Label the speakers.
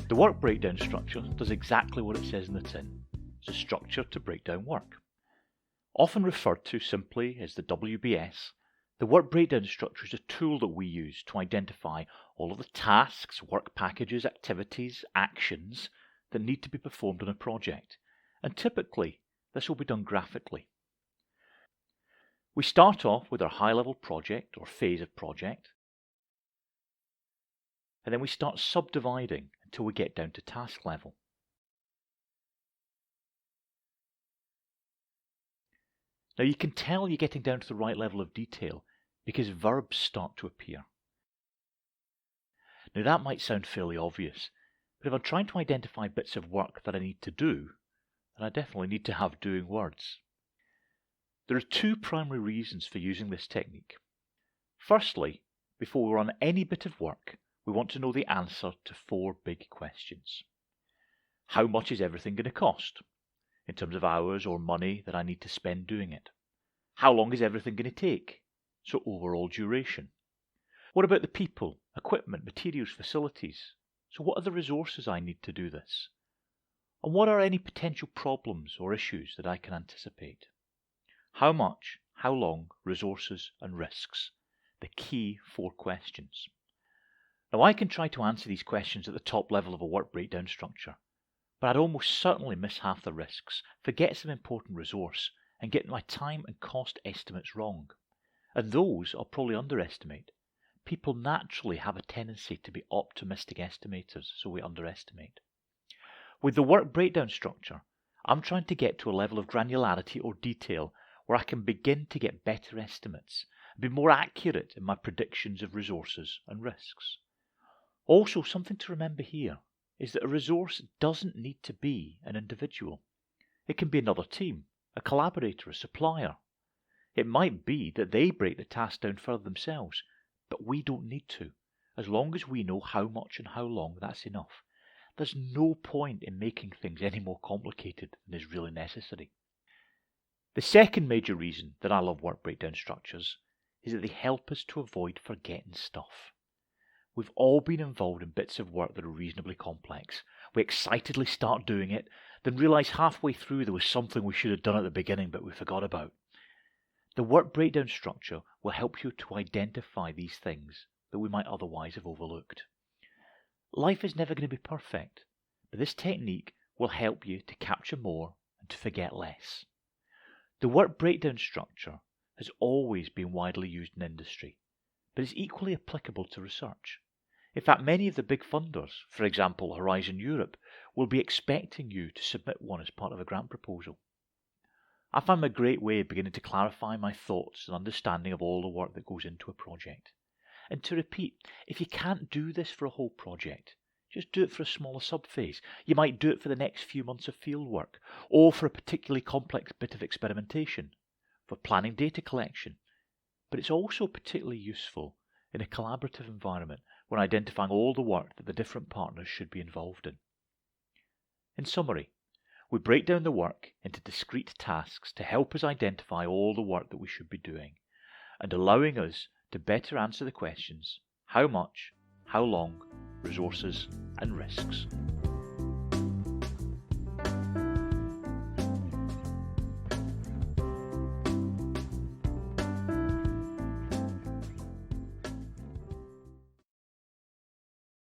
Speaker 1: The work breakdown structure does exactly what it says in the tin. It's a structure to break down work. Often referred to simply as the WBS, the work breakdown structure is a tool that we use to identify all of the tasks, work packages, activities, actions that need to be performed on a project, and typically this will be done graphically. We start off with our high-level project or phase of project, and then we start subdividing until we get down to task level. Now you can tell you're getting down to the right level of detail because verbs start to appear. Now that might sound fairly obvious, but if I'm trying to identify bits of work that I need to do, then I definitely need to have doing words. There are two primary reasons for using this technique. Firstly, before we run any bit of work, we want to know the answer to four big questions. How much is everything going to cost, in terms of hours or money that I need to spend doing it? How long is everything going to take? So overall duration. What about the people, equipment, materials, facilities? So what are the resources I need to do this? And what are any potential problems or issues that I can anticipate? How much, how long, resources and risks. The key four questions. Now I can try to answer these questions at the top level of a work breakdown structure, but I'd almost certainly miss half the risks, forget some important resource, and get my time and cost estimates wrong. And those I'll probably underestimate. People naturally have a tendency to be optimistic estimators, so we underestimate. With the work breakdown structure, I'm trying to get to a level of granularity or detail where I can begin to get better estimates and be more accurate in my predictions of resources and risks. Also, something to remember here is that a resource doesn't need to be an individual. It can be another team, a collaborator, a supplier. It might be that they break the task down further themselves, but we don't need to, as long as we know how much and how long, that's enough. There's no point in making things any more complicated than is really necessary. The second major reason that I love work breakdown structures is that they help us to avoid forgetting stuff. We've all been involved in bits of work that are reasonably complex. We excitedly start doing it, then realise halfway through there was something we should have done at the beginning but we forgot about. The work breakdown structure will help you to identify these things that we might otherwise have overlooked. Life is never going to be perfect, but this technique will help you to capture more and to forget less. The work breakdown structure has always been widely used in industry, but is equally applicable to research. In fact, many of the big funders, for example Horizon Europe, will be expecting you to submit one as part of a grant proposal. I find a great way of beginning to clarify my thoughts and understanding of all the work that goes into a project. And to repeat, if you can't do this for a whole project, just do it for a smaller subphase. You might do it for the next few months of field work, or for a particularly complex bit of experimentation, for planning data collection. But it's also particularly useful in a collaborative environment when identifying all the work that the different partners should be involved in. In summary, we break down the work into discrete tasks to help us identify all the work that we should be doing, and allowing us to better answer the questions: how much, how long, resources and risks.